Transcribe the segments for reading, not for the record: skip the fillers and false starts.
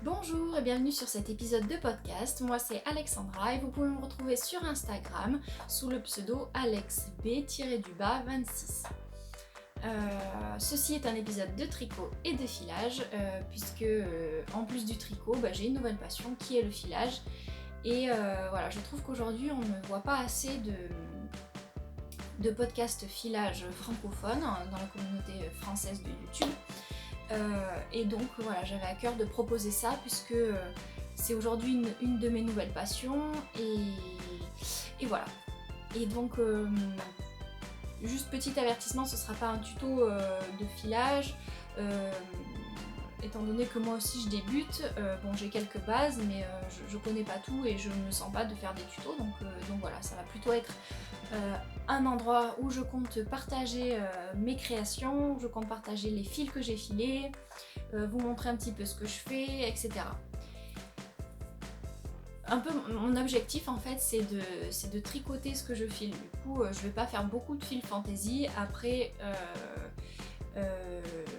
Bonjour et bienvenue sur cet épisode de podcast. Moi c'est Alexandra et vous pouvez me retrouver sur Instagram sous le pseudo alexb-26. Ceci est un épisode de tricot et de filage puisque en plus du tricot, j'ai une nouvelle passion qui est le filage. Et voilà, je trouve qu'aujourd'hui on ne voit pas assez de podcasts filage francophones dans la communauté française de YouTube. Et donc voilà, j'avais à cœur de proposer ça puisque c'est aujourd'hui une de mes nouvelles passions et voilà. Et donc juste petit avertissement, ce sera pas un tuto de filage étant donné que moi aussi je débute. J'ai quelques bases mais je connais pas tout et je ne me sens pas de faire des tutos donc voilà, ça va plutôt être un endroit où je compte partager mes créations, je compte partager les fils que j'ai filés, vous montrer un petit peu ce que je fais, etc. Un peu mon objectif en fait c'est de tricoter ce que je file. Du coup je vais pas faire beaucoup de fils fantasy. Après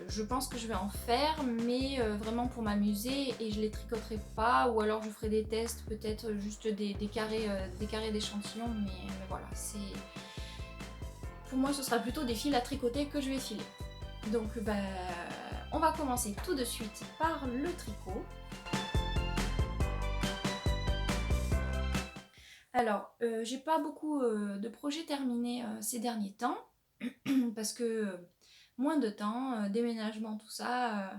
je pense que je vais en faire mais vraiment pour m'amuser et je les tricoterai pas, ou alors je ferai des tests, peut-être juste des carrés d'échantillons, mais voilà, c'est... Pour moi ce sera plutôt des fils à tricoter que je vais filer. Donc on va commencer tout de suite par le tricot. Alors j'ai pas beaucoup de projets terminés ces derniers temps parce que moins de temps, déménagement, tout ça,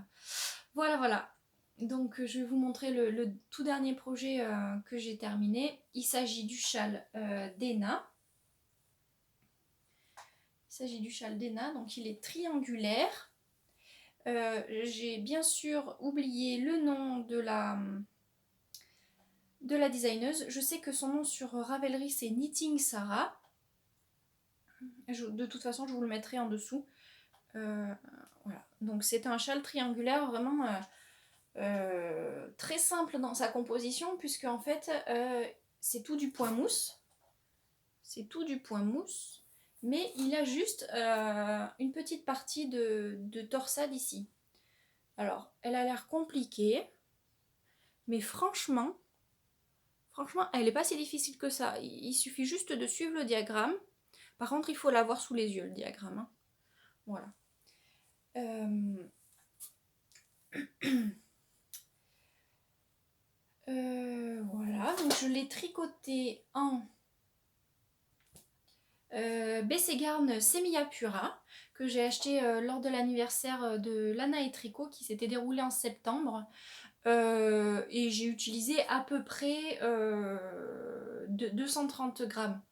voilà. Donc je vais vous montrer le tout dernier projet que j'ai terminé. Il s'agit du châle d'Ena. Donc il est triangulaire. J'ai bien sûr oublié le nom de la designeuse. Je sais que son nom sur Ravelry c'est Knitting Sarah. De toute façon je vous le mettrai en dessous. Voilà. Donc c'est un châle triangulaire vraiment très simple dans sa composition, puisque en fait c'est tout du point mousse. Mais il a juste une petite partie de torsade ici. Alors, elle a l'air compliquée, mais franchement, elle n'est pas si difficile que ça. Il suffit juste de suivre le diagramme. Par contre, il faut l'avoir sous les yeux, le diagramme. Hein. Voilà. Voilà, donc je l'ai tricoté en Bességarn Semilla Pura, que j'ai acheté lors de l'anniversaire de Lana et Tricot qui s'était déroulé en septembre. Et j'ai utilisé à peu près 230 grammes.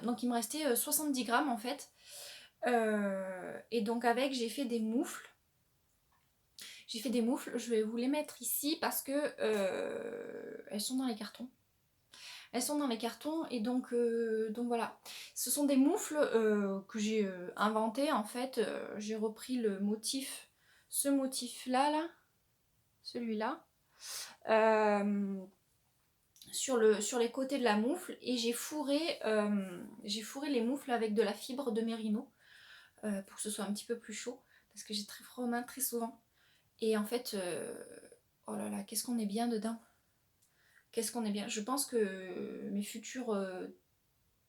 Donc il me restait 70 grammes en fait. Et donc avec j'ai fait des moufles. Je vais vous les mettre ici parce que elles sont dans les cartons. Et donc voilà. Ce sont des moufles que j'ai inventés en fait. J'ai repris ce motif là, celui-là, sur les côtés de la moufle, et j'ai fourré les moufles avec de la fibre de mérino pour que ce soit un petit peu plus chaud parce que j'ai très froid aux mains très souvent. Et en fait, oh là là, qu'est-ce qu'on est bien dedans. Je pense que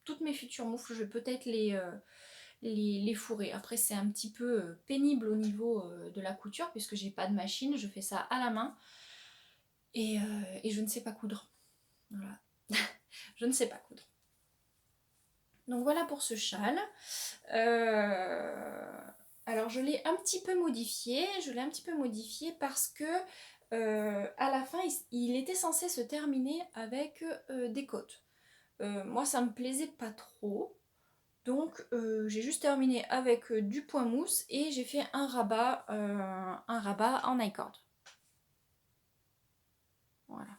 toutes mes futures moufles, je vais peut-être les fourrer. Après, c'est un petit peu pénible au niveau de la couture puisque j'ai pas de machine, je fais ça à la main et je ne sais pas coudre. Voilà. Je ne sais pas coudre. Donc voilà pour ce châle. Alors je l'ai un petit peu modifié. Parce que à la fin, il était censé se terminer avec des côtes. Moi, ça me plaisait pas trop. Donc j'ai juste terminé avec du point mousse et j'ai fait un rabat en I-cord. Voilà.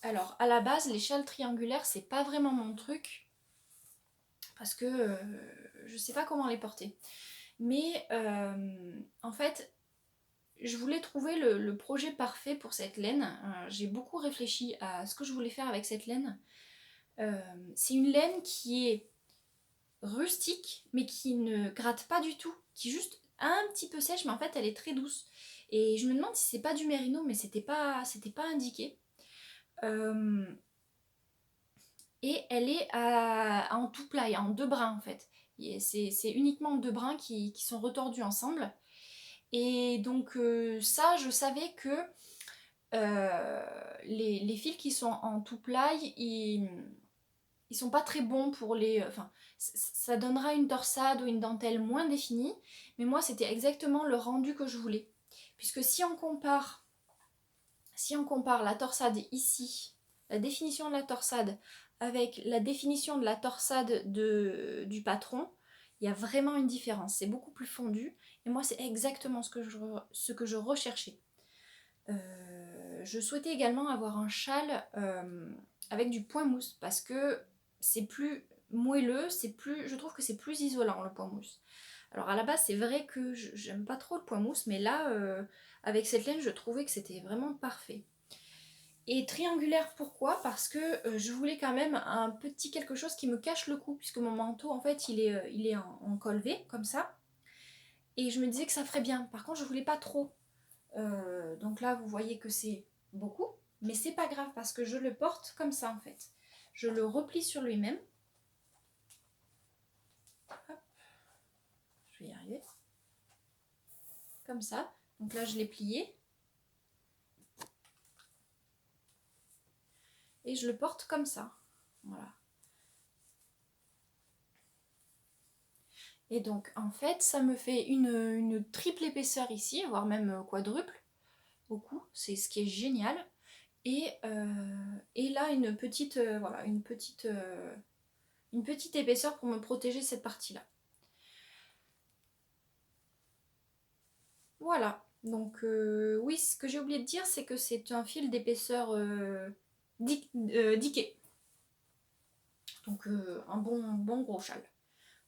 Alors à la base, les châles triangulaires, c'est pas vraiment mon truc parce que je sais pas comment les porter. Mais en fait, je voulais trouver le projet parfait pour cette laine. J'ai beaucoup réfléchi à ce que je voulais faire avec cette laine. C'est une laine qui est rustique, mais qui ne gratte pas du tout, qui est juste un petit peu sèche, mais en fait elle est très douce. Et je me demande si c'est pas du mérino, mais c'était pas indiqué. Et elle est en tout plat, en deux brins en fait. C'est uniquement deux brins qui sont retordus ensemble. Et donc ça, je savais que les fils qui sont en tout plat, ils sont pas très bons pour les... Enfin, ça donnera une torsade ou une dentelle moins définie, mais moi c'était exactement le rendu que je voulais. Puisque si on compare la torsade ici, la définition de la torsade avec la définition de la torsade du patron, il y a vraiment une différence. C'est beaucoup plus fondu. Et moi, c'est exactement ce que je recherchais. Je souhaitais également avoir un châle avec du point mousse parce que c'est plus moelleux, je trouve que c'est plus isolant le point mousse. Alors à la base, c'est vrai que j'aime pas trop le point mousse, mais là, avec cette laine, je trouvais que c'était vraiment parfait. Et triangulaire, pourquoi? Parce que je voulais quand même un petit quelque chose qui me cache le cou, puisque mon manteau, en fait, il est en col V, comme ça. Et je me disais que ça ferait bien. Par contre, je voulais pas trop. Donc là, vous voyez que c'est beaucoup, mais c'est pas grave, parce que je le porte comme ça, en fait. Je le replie sur lui-même. Hop. Je vais y arriver. Comme ça. Donc là, je l'ai plié. Et je le porte comme ça. Voilà. Et donc en fait ça me fait une triple épaisseur ici, voire même quadruple au cou, c'est ce qui est génial. Et là voilà, une petite épaisseur pour me protéger cette partie-là. Voilà, donc oui, ce que j'ai oublié de dire, c'est que c'est un fil d'épaisseur Dickey. Donc un bon gros châle.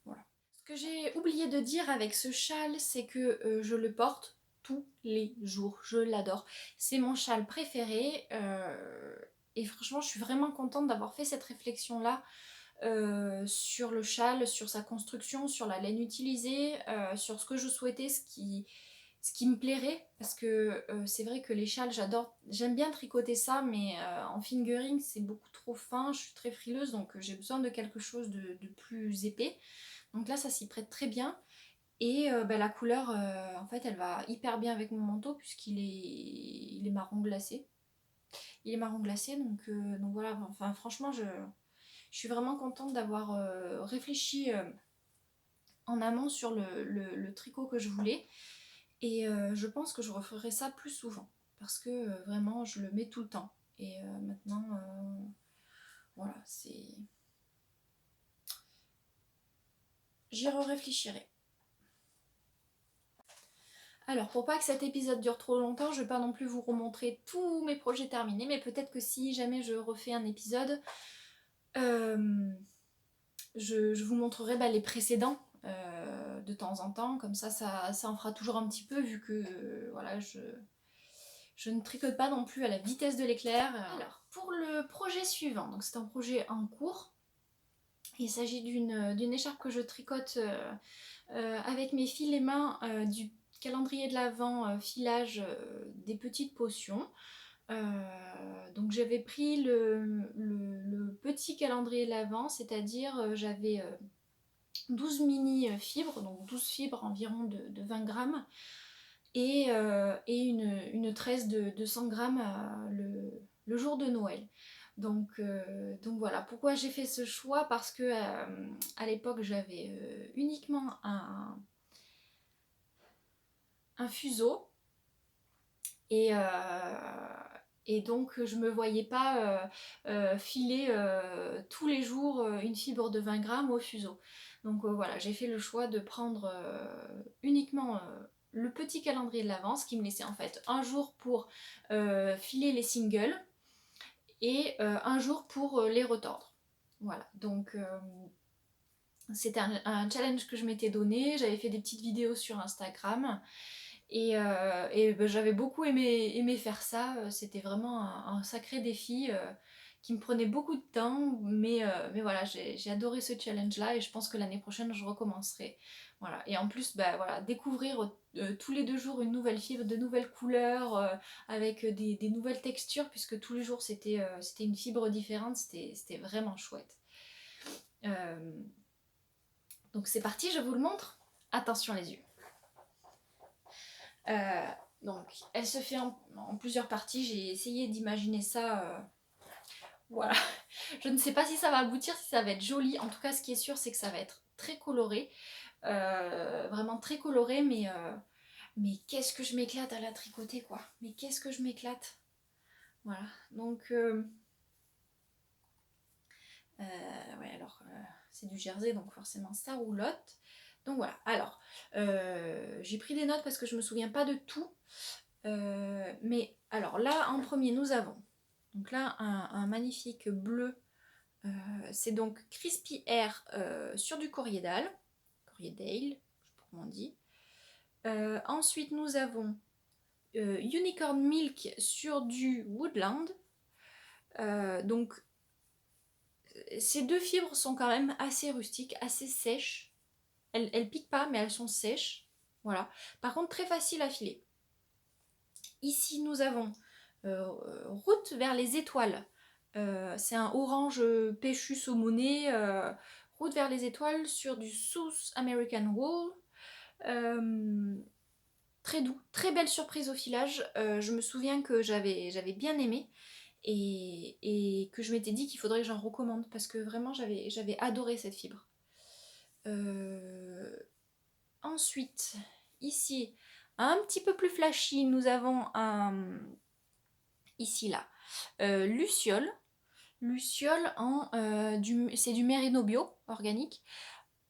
Voilà. Ce que j'ai oublié de dire avec ce châle, c'est que je le porte tous les jours. Je l'adore. C'est mon châle préféré. Et franchement, je suis vraiment contente d'avoir fait cette réflexion-là sur le châle, sur sa construction, sur la laine utilisée, sur ce que je souhaitais, ce qui me plairait. Parce que c'est vrai que les châles, j'aime bien tricoter ça, mais en fingering, c'est beaucoup trop fin. Je suis très frileuse, donc j'ai besoin de quelque chose de plus épais. Donc là, ça s'y prête très bien. Et la couleur, en fait, elle va hyper bien avec mon manteau puisqu'il est marron glacé. Il est marron glacé, donc voilà. Enfin, franchement, je suis vraiment contente d'avoir réfléchi en amont sur le tricot que je voulais. Et je pense que je referai ça plus souvent parce que vraiment, je le mets tout le temps. Et maintenant, voilà, c'est... J'y réfléchirai. Alors, pour pas que cet épisode dure trop longtemps, je vais pas non plus vous remontrer tous mes projets terminés, mais peut-être que si jamais je refais un épisode, je vous montrerai les précédents de temps en temps, comme ça en fera toujours un petit peu, vu que voilà, je ne tricote pas non plus à la vitesse de l'éclair. Alors, pour le projet suivant, donc c'est un projet en cours, il s'agit d'une écharpe que je tricote avec mes fils et mains du calendrier de l'Avent filage des petites potions. Donc j'avais pris le petit calendrier de l'Avent, c'est-à-dire j'avais 12 mini fibres, donc 12 fibres environ de 20 grammes, et une tresse de 100 grammes le jour de Noël. Donc voilà, pourquoi j'ai fait ce choix? Parce que à l'époque j'avais uniquement un fuseau et donc je me voyais pas filer tous les jours une fibre de 20 grammes au fuseau. Donc voilà, j'ai fait le choix de prendre uniquement le petit calendrier de l'Avent, qui me laissait en fait un jour pour filer les singles et un jour pour les retordre. Voilà, donc c'était un challenge que je m'étais donné, j'avais fait des petites vidéos sur Instagram et j'avais beaucoup aimé faire ça, c'était vraiment un sacré défi qui me prenait beaucoup de temps, mais voilà, j'ai adoré ce challenge-là et je pense que l'année prochaine, je recommencerai. Voilà. Et en plus, bah, voilà, découvrir tous les 2 jours une nouvelle fibre, de nouvelles couleurs, avec des nouvelles textures, puisque tous les jours, c'était une fibre différente, c'était vraiment chouette. Donc c'est parti, je vous le montre. Attention les yeux. Donc elle se fait en plusieurs parties, j'ai essayé d'imaginer ça. Voilà, je ne sais pas si ça va aboutir, si ça va être joli. En tout cas, ce qui est sûr, c'est que ça va être très coloré. Vraiment très coloré, mais qu'est-ce que je m'éclate à la tricoter, quoi. Mais qu'est-ce que je m'éclate. Voilà, donc... ouais, alors, c'est du jersey, donc forcément, ça roulotte. Donc voilà, alors, j'ai pris des notes parce que je me souviens pas de tout. Mais alors là, en premier, nous avons... Donc là, un magnifique bleu. C'est donc Crispy Air sur du Corriedale. Corriedale, je sais pas comment on dit. Ensuite, nous avons Unicorn Milk sur du Woodland. Donc, ces deux fibres sont quand même assez rustiques, assez sèches. Elles piquent pas, mais elles sont sèches. Voilà. Par contre, très facile à filer. Ici, nous avons Route vers les étoiles. C'est un orange péchu saumoné. Route vers les étoiles sur du South American Wool. Très doux, très belle surprise au filage. Je me souviens que j'avais bien aimé et que je m'étais dit qu'il faudrait que j'en recommande parce que vraiment j'avais adoré cette fibre. Ensuite, ici, un petit peu plus flashy, nous avons ici là, Luciole. Luciole c'est du Merino bio, organique.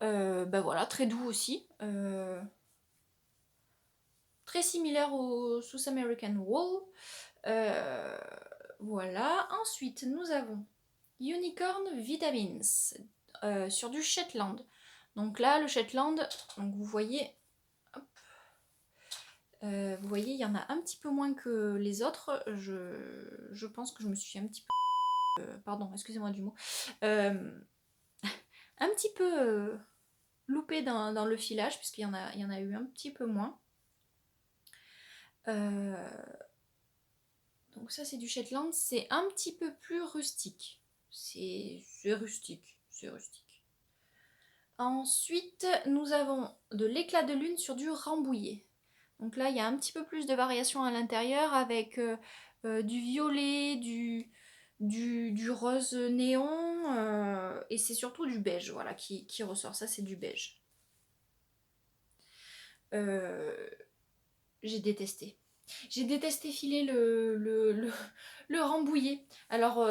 Bah voilà, très doux aussi. Très similaire au South American Wool. Voilà. Ensuite, nous avons Unicorn Vitamins sur du Shetland. Donc là, le Shetland, donc vous voyez, hop, il y en a un petit peu moins que les autres. Je pense que je me suis un petit peu... pardon, excusez-moi du mot. Un petit peu loupé dans le filage, puisqu'il y en a eu un petit peu moins. Donc ça c'est du Shetland, c'est un petit peu plus rustique. C'est rustique, c'est rustique. Ensuite, nous avons de l'éclat de lune sur du rambouillet. Donc là, il y a un petit peu plus de variation à l'intérieur avec du violet, du rose néon et c'est surtout du beige voilà, qui ressort. Ça, c'est du beige. J'ai détesté. J'ai détesté filer le rambouillet. Alors,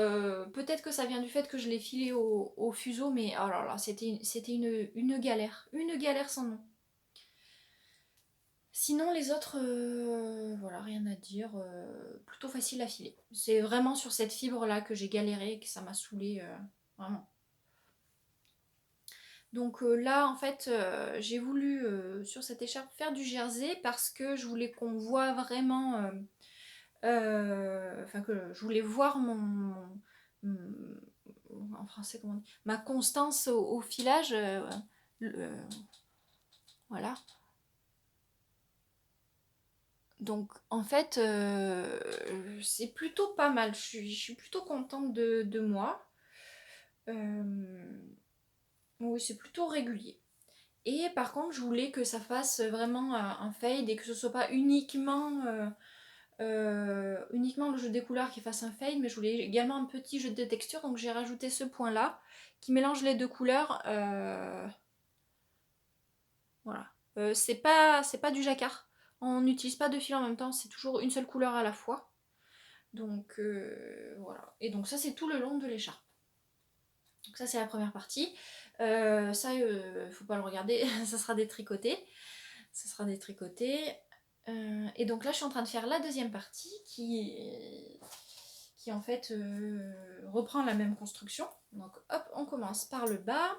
peut-être que ça vient du fait que je l'ai filé au fuseau, mais oh là là, c'était une galère. Une galère sans nom. Sinon, les autres, voilà, rien à dire. Plutôt facile à filer. C'est vraiment sur cette fibre-là que j'ai galéré, que ça m'a saoulée. Vraiment. Donc là, en fait, j'ai voulu, sur cette écharpe, faire du jersey parce que je voulais qu'on voit vraiment... Enfin, que je voulais voir en français, comment on dit, ma constance au filage. Voilà. Donc en fait, c'est plutôt pas mal. Je suis plutôt contente de moi. Oui, c'est plutôt régulier. Et par contre, je voulais que ça fasse vraiment un fade et que ce soit pas uniquement le jeu des couleurs qui fasse un fade, mais je voulais également un petit jeu de texture, donc j'ai rajouté ce point là qui mélange les deux couleurs. Voilà. C'est pas du jacquard, on n'utilise pas deux fils en même temps, c'est toujours une seule couleur à la fois. Donc voilà. Et donc ça c'est tout le long de l'écharpe. Donc ça c'est la première partie. Ça, faut pas le regarder, ça sera détricoté. Ça sera détricoté. Et donc là je suis en train de faire la deuxième partie qui en fait reprend la même construction. Donc hop, on commence par le bas.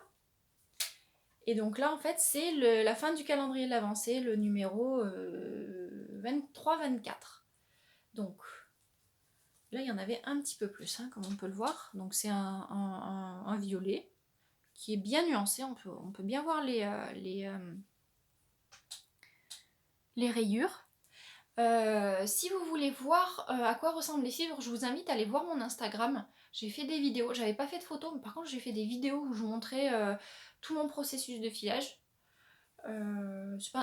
Et donc là en fait c'est la fin du calendrier de l'avancée, le numéro 23-24. Donc Là, il y en avait un petit peu plus, hein, comme on peut le voir. Donc c'est un violet qui est bien nuancé. On peut bien voir les rayures. Si vous voulez voir à quoi ressemblent les fibres, je vous invite à aller voir mon Instagram. J'ai fait des vidéos, j'avais pas fait de photos, mais par contre j'ai fait des vidéos où je vous montrais tout mon processus de filage.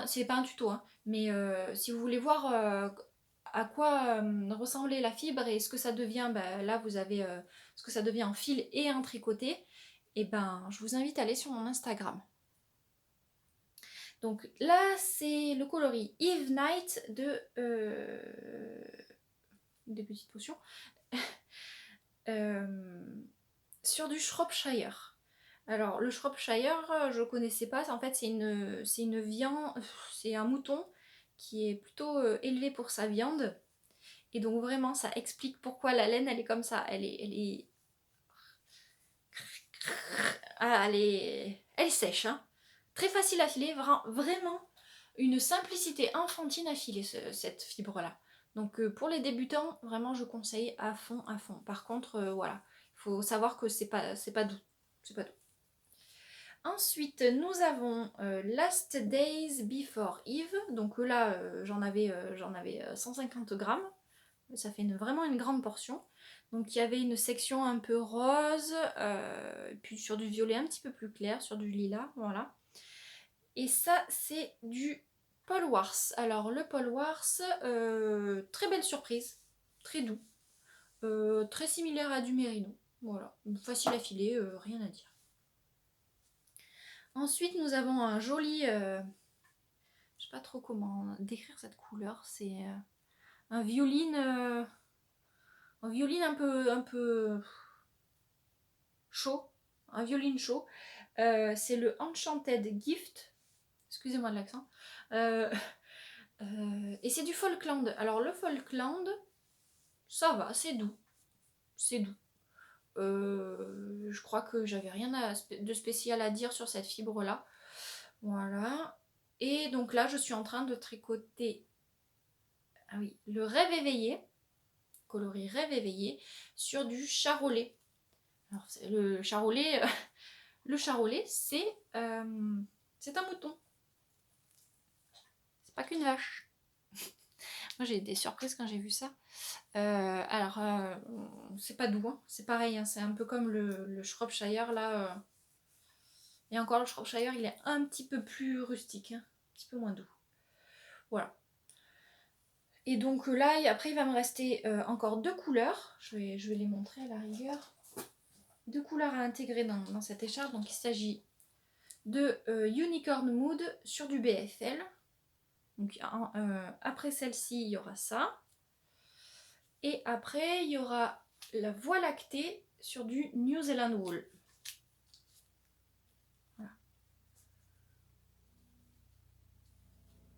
C'est pas un tuto, hein, mais si vous voulez voir à quoi ressemblait la fibre et ce que ça devient, bah, là vous avez ce que ça devient en fil et en tricoté, et ben je vous invite à aller sur mon Instagram. Donc là c'est le coloris Eve Night des petites potions sur du Shropshire. Alors le Shropshire, je connaissais pas, en fait c'est une viande, c'est un mouton qui est plutôt élevé pour sa viande. Et donc vraiment ça explique pourquoi la laine elle est comme ça. Elle est sèche, hein. Très facile à filer, vraiment une simplicité enfantine à filer cette fibre là. Donc pour les débutants, vraiment je conseille à fond, à fond. Par contre, voilà, il faut savoir que c'est pas doux. C'est pas doux. Ensuite, nous avons Last Days Before Eve. Donc là, j'en avais 150 grammes. Ça fait vraiment une grande portion. Donc il y avait une section un peu rose, puis sur du violet un petit peu plus clair, sur du lilas, voilà. Et ça, c'est du Paul Wars. Alors le Paul Wars, très belle surprise, très doux, très similaire à du Mérino. Voilà, facile à filer, rien à dire. Ensuite, nous avons un joli, je sais pas trop comment décrire cette couleur, c'est un violine un peu chaud, un violine chaud. C'est le Enchanted Gift, excusez-moi de l'accent. Et c'est du Falkland. Alors le Falkland, ça va, c'est doux. C'est doux. Je crois que j'avais rien de spécial à dire sur cette fibre là. Voilà. Et donc là, je suis en train de tricoter le Rêve éveillé, coloris Rêve éveillé, sur du charolais. Alors, le charolais, c'est un mouton. C'est pas qu'une vache. Moi, j'ai des surprises quand j'ai vu ça. C'est pas doux, hein. C'est pareil, hein. C'est un peu comme le Shropshire là. Et encore, le Shropshire, il est un petit peu plus rustique, hein. Un petit peu moins doux. Voilà. Et donc là, après, il va me rester encore deux couleurs. Je vais les montrer à la rigueur. Deux couleurs à intégrer dans cette écharpe. Donc il s'agit de Unicorn Mood sur du BFL. Donc après celle-ci, il y aura ça. Et après, il y aura la Voie lactée sur du New Zealand Wool. Voilà.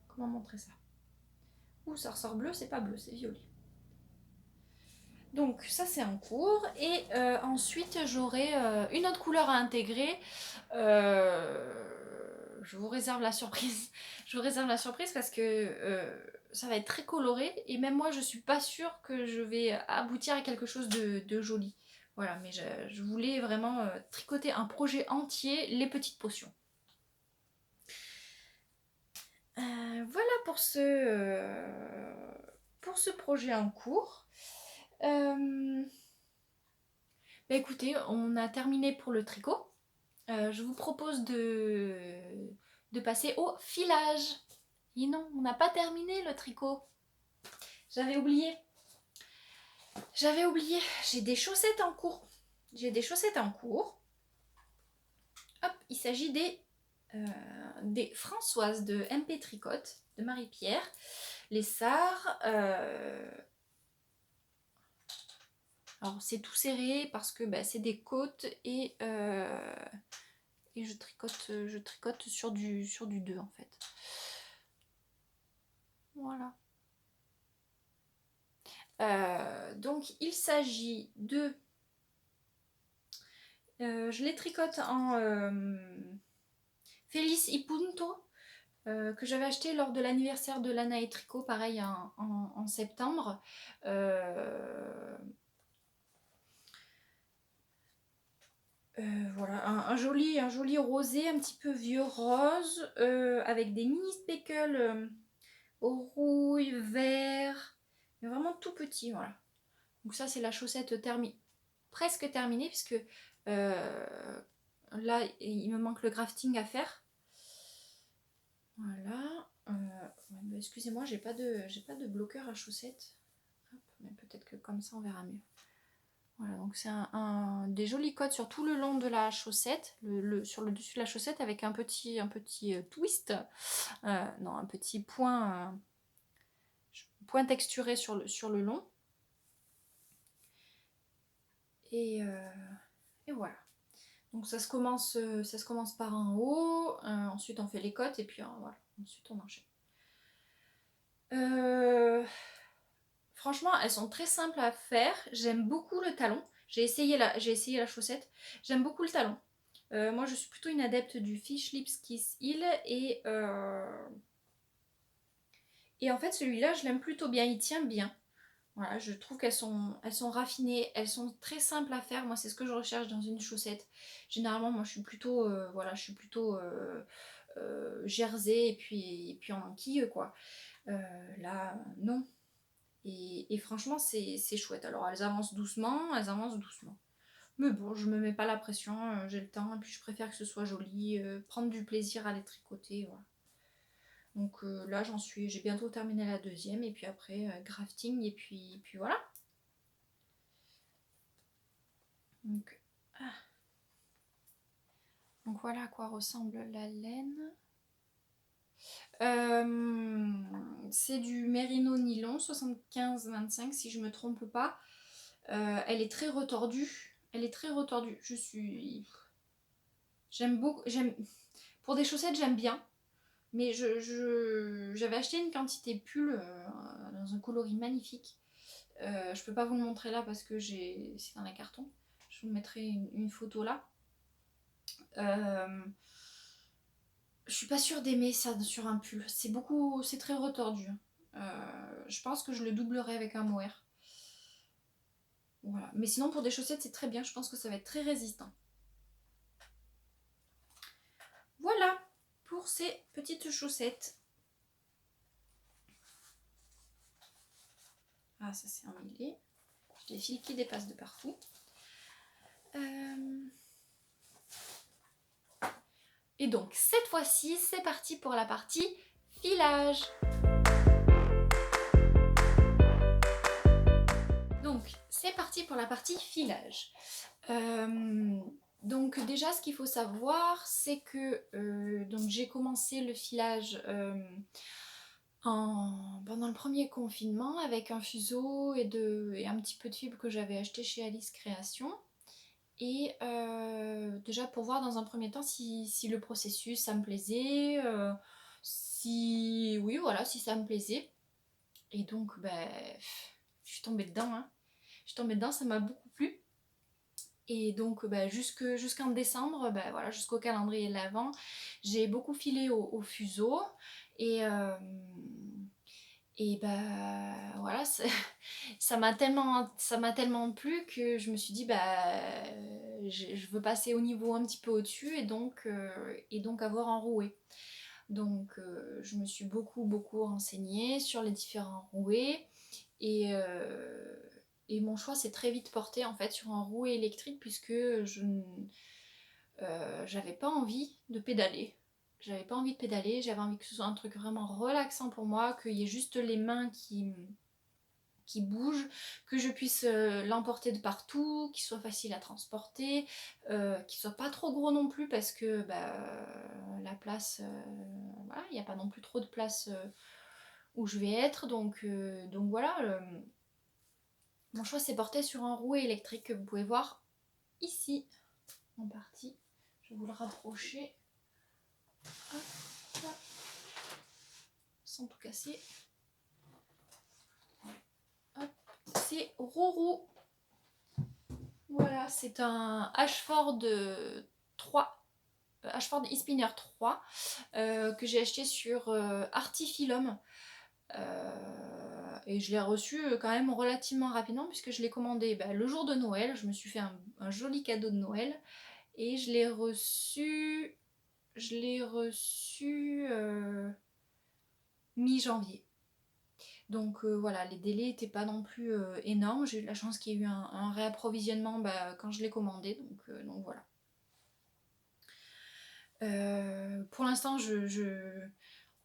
Comment montrer ça? Ouh, ça ressort bleu, c'est pas bleu, c'est violet. Donc ça c'est en cours et ensuite j'aurai une autre couleur à intégrer. Je vous réserve la surprise. Je vous réserve la surprise parce que ça va être très coloré et même moi je suis pas sûre que je vais aboutir à quelque chose de joli. Voilà, mais je voulais vraiment tricoter un projet entier, les petites potions. Voilà pour ce projet en cours. Bah écoutez, on a terminé pour le tricot. Je vous propose de passer au filage. Et non, on n'a pas terminé le tricot. J'avais oublié. J'ai des chaussettes en cours. Hop, il s'agit des Françoises de MP Tricote de Marie-Pierre. Les sards. Alors c'est tout serré parce que c'est des côtes et je tricote sur du 2 en fait. Voilà. Donc il s'agit de... je les tricote en Feliz y Punto que j'avais acheté lors de l'anniversaire de Lana et Tricot, pareil en septembre. Voilà, un joli rosé, un petit peu vieux rose, avec des mini speckles rouille, vert, mais vraiment tout petit, voilà. Donc ça c'est la chaussette presque terminée, puisque là il me manque le grafting à faire. Voilà. Ouais, bah, excusez-moi, j'ai pas de bloqueur à chaussettes. Hop, mais peut-être que comme ça on verra mieux. Voilà, donc c'est des jolis codes sur tout le long de la chaussette, sur le dessus de la chaussette avec un petit twist, non, un petit point texturé sur le long. Et voilà. Donc ça se commence par en haut, ensuite on fait les côtes et puis voilà, ensuite on enchaîne. Franchement, elles sont très simples à faire. J'aime beaucoup le talon. J'ai essayé la chaussette. J'aime beaucoup le talon. Moi, je suis plutôt une adepte du Fish Lips Kiss Heel et en fait, celui-là, je l'aime plutôt bien. Il tient bien. Voilà, je trouve elles sont raffinées, elles sont très simples à faire. Moi, c'est ce que je recherche dans une chaussette. Généralement, moi, je suis plutôt, jersey et puis en anquille, quoi. Là, non. Et franchement, c'est chouette. Alors, elles avancent doucement, Mais bon, je me mets pas la pression, j'ai le temps, et puis je préfère que ce soit joli, prendre du plaisir à les tricoter, voilà. Donc là, j'ai bientôt terminé la deuxième, et puis après, grafting, et puis voilà. Donc, ah. Donc voilà à quoi ressemble la laine. C'est du mérino nylon 75-25 si je me trompe pas. Elle est très retordue. J'aime beaucoup. Pour des chaussettes, j'aime bien. Mais j'avais acheté une quantité pull dans un coloris magnifique. Je peux pas vous le montrer là parce que c'est dans un carton. Je vous mettrai une photo là. Je suis pas sûre d'aimer ça sur un pull. C'est très retordu. Je pense que je le doublerai avec un mohair. Voilà. Mais sinon pour des chaussettes c'est très bien. Je pense que ça va être très résistant. Voilà pour ces petites chaussettes. Ah ça c'est emmêlé. J'ai des fils qui dépassent de partout. Et donc cette fois-ci c'est parti pour la partie filage. Donc c'est parti pour la partie filage. Donc déjà ce qu'il faut savoir c'est que donc j'ai commencé le filage pendant le premier confinement avec un fuseau et un petit peu de fibre que j'avais acheté chez Alice Création. Et déjà pour voir dans un premier temps si le processus ça me plaisait, si ça me plaisait. Et donc je suis tombée dedans, hein. Ça m'a beaucoup plu. Et donc jusqu'en décembre, voilà, jusqu'au calendrier de l'Avent, j'ai beaucoup filé au fuseau. Et voilà, ça m'a tellement plu que je me suis dit je veux passer au niveau un petit peu au-dessus et donc avoir un rouet. Donc je me suis beaucoup renseignée sur les différents rouets et mon choix s'est très vite porté en fait sur un rouet électrique puisque j'avais pas envie de pédaler. J'avais envie que ce soit un truc vraiment relaxant pour moi, qu'il y ait juste les mains qui bougent, que je puisse l'emporter de partout, qu'il soit facile à transporter, qu'il soit pas trop gros non plus parce que la place, voilà, il n'y a pas non plus trop de place où je vais être, donc voilà. Mon choix s'est porté sur un rouet électrique que vous pouvez voir ici en partie. Je vais vous le rapprocher. Hop. Sans tout casser. Hop. C'est Rourou. Voilà, c'est un Ashford 3. Ashford E-Spinner 3 que j'ai acheté sur Artifilum. Et je l'ai reçu quand même relativement rapidement puisque je l'ai commandé le jour de Noël. Je me suis fait un joli cadeau de Noël. et je l'ai reçu mi-janvier. Donc voilà, les délais n'étaient pas non plus énormes. J'ai eu de la chance qu'il y ait eu un réapprovisionnement quand je l'ai commandé, donc voilà. Pour l'instant,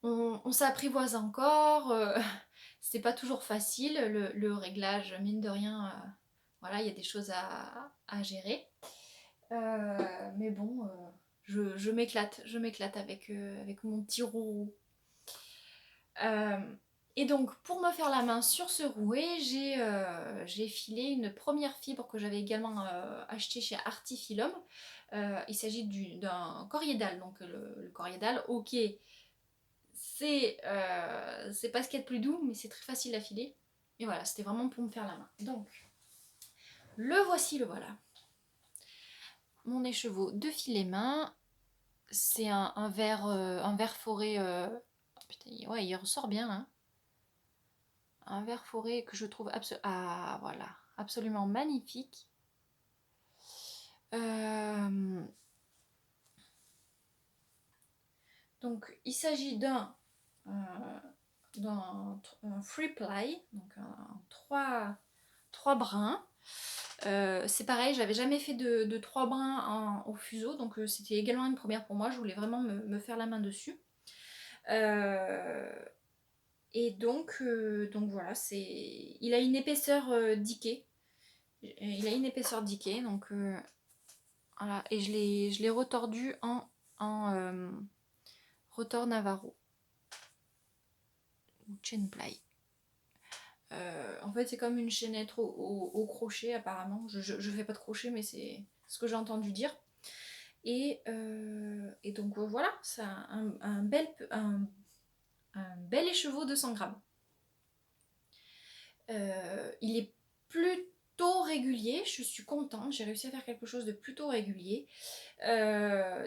on s'apprivoise encore. C'est pas toujours facile, le réglage, mine de rien. Voilà, il y a des choses à gérer. Mais bon, je m'éclate avec mon petit roux. Et donc, pour me faire la main sur ce rouet, j'ai filé une première fibre que j'avais également achetée chez Artifilum. Il s'agit d'un coriédale. Donc, le coriédale, ok, c'est pas ce qu'il y a de plus doux, mais c'est très facile à filer. Et voilà, c'était vraiment pour me faire la main. Donc, le voici, le voilà. Mon écheveau de filet main. C'est un vert forêt. Oh, putain, ouais, il ressort bien là. Un vert forêt que je trouve voilà, absolument magnifique. Donc il s'agit d'un free ply, donc trois brins. C'est pareil, j'avais jamais fait de 3 brins au fuseau, donc c'était également une première pour moi. Je voulais vraiment me faire la main dessus. Et donc voilà, il a une épaisseur diquée. Il a une épaisseur diquée, donc voilà. Et je l'ai retordu en rotor Navarro ou chain ply. En fait, c'est comme une chaînette au crochet apparemment. Je fais pas de crochet, mais c'est ce que j'ai entendu dire. Et donc voilà, c'est un bel écheveau de 100 grammes. Il est plutôt régulier, je suis contente, j'ai réussi à faire quelque chose de plutôt régulier.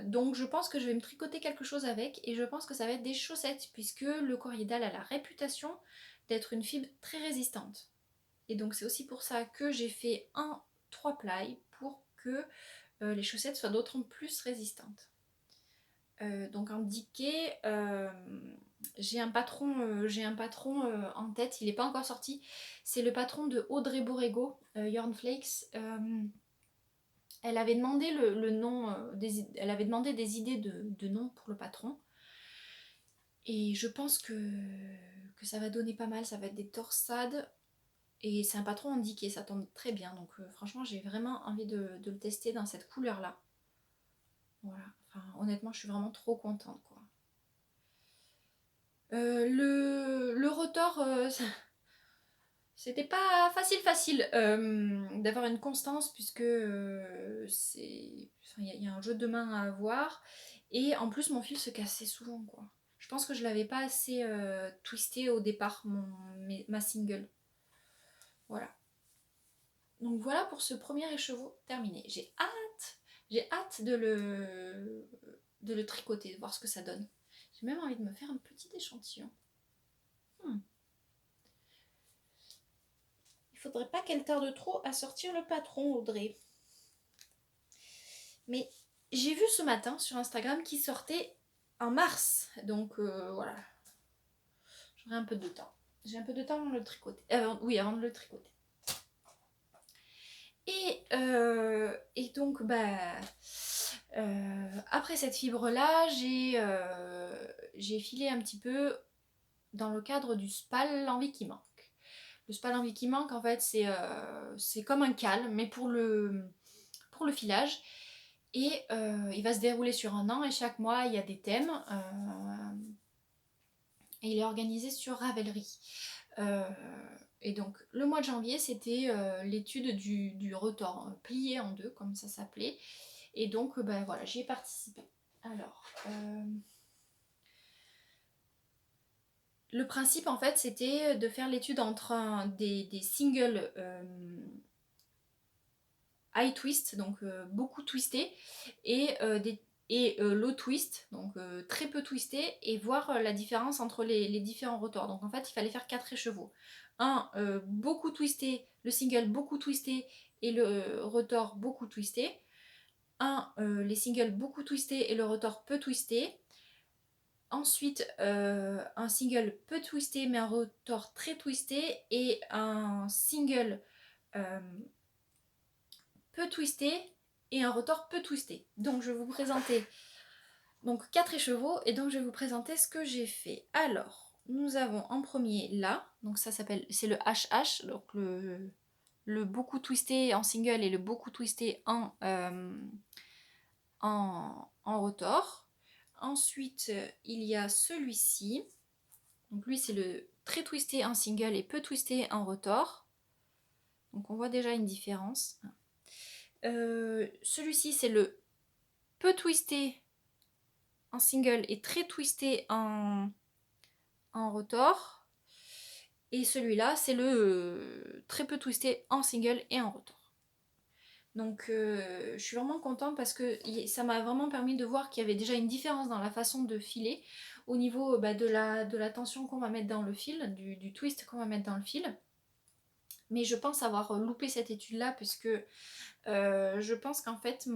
Donc je pense que je vais me tricoter quelque chose avec, et je pense que ça va être des chaussettes, puisque le coriédale a la réputation d'être une fibre très résistante. Et donc c'est aussi pour ça que j'ai fait un 3 ply, pour que les chaussettes soient d'autant plus résistantes. Donc en diquet, j'ai un patron en tête, il n'est pas encore sorti. C'est le patron de Audrey Borrego, Yarn Flakes. Elle avait demandé le nom, elle avait demandé des idées de nom pour le patron. Et je pense que ça va donner pas mal, ça va être des torsades. Et c'est un patron en diquet, ça tombe très bien. Donc franchement, j'ai vraiment envie de le tester dans cette couleur-là. Voilà, enfin, honnêtement, je suis vraiment trop contente, quoi. Le rotor, c'était pas facile d'avoir une constance, puisque il y a un jeu de main à avoir, et en plus mon fil se cassait souvent, quoi. Je pense que je l'avais pas assez twisté au départ, ma single. Voilà. Donc voilà pour ce premier écheveau terminé. J'ai hâte de le tricoter, de voir ce que ça donne. J'ai même envie de me faire un petit échantillon. Il faudrait pas qu'elle tarde trop à sortir le patron, Audrey. Mais j'ai vu ce matin sur Instagram qu'il sortait en mars. Donc voilà. J'aurai un peu de temps. J'ai un peu de temps avant de le tricoter. Avant de le tricoter. Et donc, après cette fibre-là, j'ai filé un petit peu dans le cadre du SPAL l'envie qui manque. Le SPAL l'envie qui manque, en fait, c'est comme un cal, mais pour le filage. Et il va se dérouler sur un an, et chaque mois, il y a des thèmes. Et il est organisé sur Ravelry. Et donc le mois de janvier, c'était l'étude du rotor plié en deux, comme ça s'appelait. Et donc voilà, j'y ai participé. Alors, le principe en fait, c'était de faire l'étude entre des singles high twist, donc beaucoup twistés, et low twist, donc très peu twisté, et voir la différence entre les différents rotors. Donc en fait, il fallait faire 4 écheveaux. Un beaucoup twisté, le single beaucoup twisté, et le rotor beaucoup twisté. les singles beaucoup twistés et le retors peu twisté. Ensuite, un single peu twisté mais un retors très twisté. Et un single peu twisté et un retors peu twisté. Donc je vais vous présenter donc 4 écheveaux et donc je vais vous présenter ce que j'ai fait. Alors, nous avons en premier là, donc ça s'appelle, c'est le HH, donc le beaucoup twisté en single et le beaucoup twisté en retors. Ensuite, il y a celui-ci. Donc lui, c'est le très twisté en single et peu twisté en retors. Donc on voit déjà une différence. Celui-ci, c'est le peu twisté en single et très twisté en retors. Et celui-là, c'est le très peu twisté en single et en retors. Donc je suis vraiment contente parce que ça m'a vraiment permis de voir qu'il y avait déjà une différence dans la façon de filer au niveau de la tension qu'on va mettre dans le fil, du twist qu'on va mettre dans le fil. Mais je pense avoir loupé cette étude là puisque je pense qu'en fait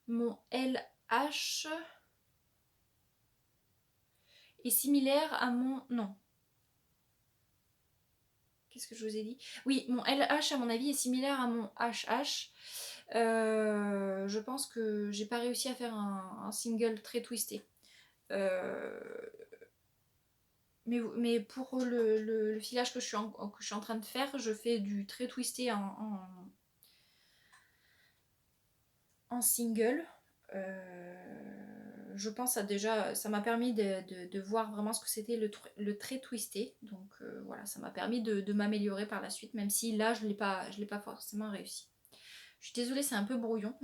mon LH est similaire à mon... Non. Qu'est-ce que je vous ai dit? Oui, mon LH à mon avis est similaire à mon HH. Je pense que j'ai pas réussi à faire un single très twisté. Mais pour le filage que je suis en train de faire, je fais du très twisté en single. Je pense ça m'a permis de voir vraiment ce que c'était le très twisté. Donc voilà, ça m'a permis de m'améliorer par la suite, même si là je l'ai pas forcément réussi. Je suis désolée, c'est un peu brouillon.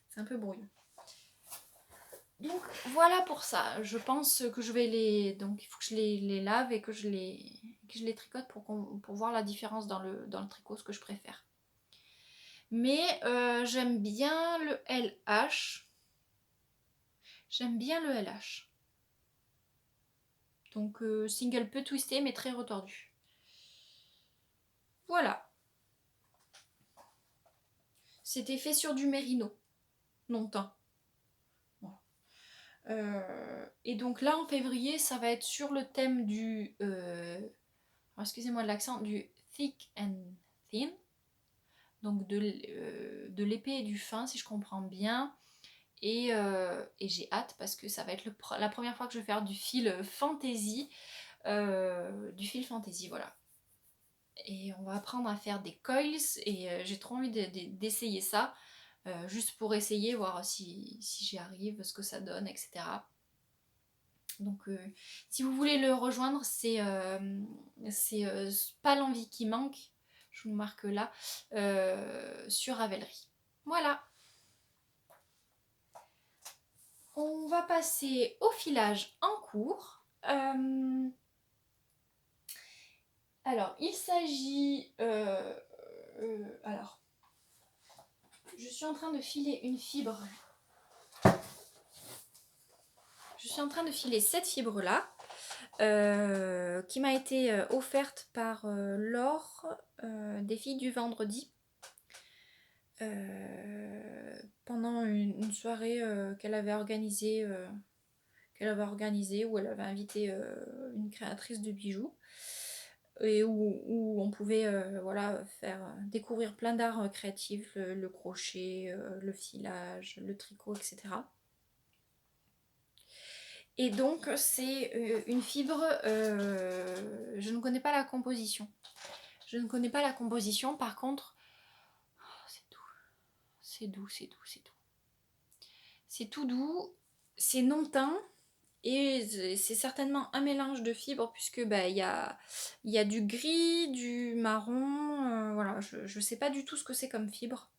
C'est un peu brouillon. Donc voilà pour ça. Je pense que je vais donc il faut que je les lave et que je les tricote pour voir la différence dans le tricot, ce que je préfère. Mais j'aime bien le LH. J'aime bien le LH. Donc single peu twisté mais très retordu. Voilà. C'était fait sur du mérino. Longtemps. Voilà. Et donc là en février, ça va être sur le thème du... excusez-moi de l'accent, du thick and thin. Donc de l'épais et du fin, si je comprends bien. Et j'ai hâte parce que ça va être la première fois que je vais faire du fil fantasy. Voilà. Et on va apprendre à faire des coils et j'ai trop envie d'essayer ça. Juste pour essayer, voir si j'y arrive, ce que ça donne, etc. Donc si vous voulez le rejoindre, c'est pas l'envie qui manque, je vous marque là, sur Ravelry. Voilà. On va passer au filage en cours. Alors, il s'agit... alors, je suis en train de filer une fibre. Je suis en train de filer cette fibre-là, qui m'a été offerte par Laure, des filles du vendredi. Pendant une soirée qu'elle avait organisée où elle avait invité une créatrice de bijoux et où on pouvait voilà, faire découvrir plein d'arts créatifs, le crochet, le filage, le tricot, etc. Et donc c'est une fibre, je ne connais pas la composition. Par contre, c'est doux. C'est tout doux, c'est non teint et c'est certainement un mélange de fibres puisque il y a du gris, du marron, voilà, je sais pas du tout ce que c'est comme fibre,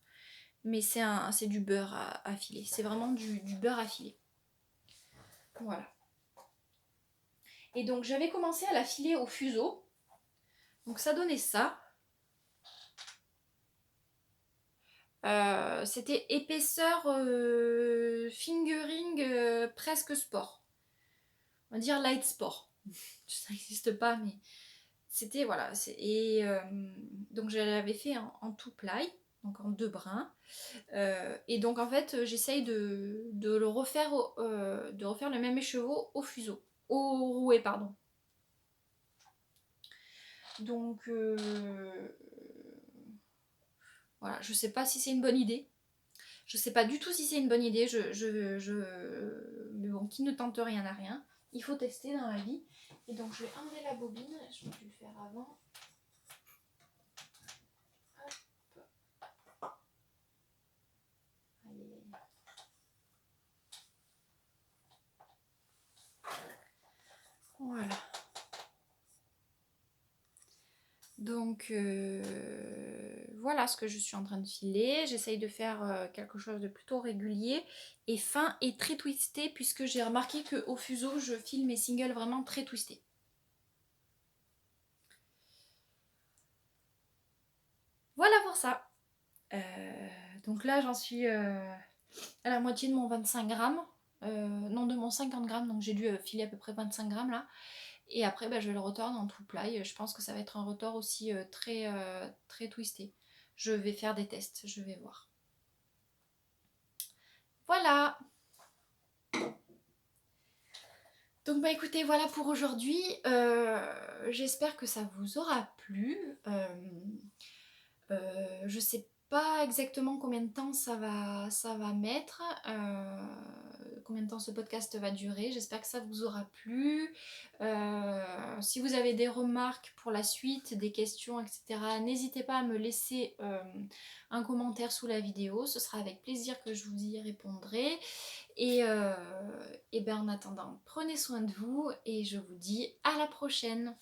mais c'est du beurre à filer, c'est vraiment du beurre à filer. Voilà. Et donc j'avais commencé à la filer au fuseau, donc ça donnait ça. C'était épaisseur fingering presque sport. On va dire light sport. Ça n'existe pas, mais c'était voilà. Donc je l'avais fait en tout ply. donc en 2 brins. Et donc en fait j'essaye de le refaire, de refaire le même écheveau au fuseau, au rouet pardon. Donc voilà, je sais pas si c'est une bonne idée. Je sais pas du tout si c'est une bonne idée. Mais bon, qui ne tente rien n'a rien. Il faut tester dans la vie. Et donc je vais enlever la bobine. Je vais le faire avant. Hop. Allez. Voilà. Donc voilà ce que je suis en train de filer. J'essaye de faire quelque chose de plutôt régulier et fin et très twisté, puisque j'ai remarqué qu'au fuseau je file mes singles vraiment très twistés. Voilà pour ça. Donc là j'en suis à la moitié de mon 25 grammes. Non, de mon 50 grammes, donc j'ai dû filer à peu près 25 grammes là. Et après je vais le retorder en tout plat. Je pense que ça va être un retort aussi très twisté. Je vais faire des tests, je vais voir. Voilà. Donc écoutez, voilà pour aujourd'hui. J'espère que ça vous aura plu. Je sais pas exactement combien de temps ça va mettre, combien de temps ce podcast va durer. J'espère que ça vous aura plu. Si vous avez des remarques pour la suite, des questions, etc., n'hésitez pas à me laisser un commentaire sous la vidéo. Ce sera avec plaisir que je vous y répondrai. Et en attendant, prenez soin de vous et je vous dis à la prochaine.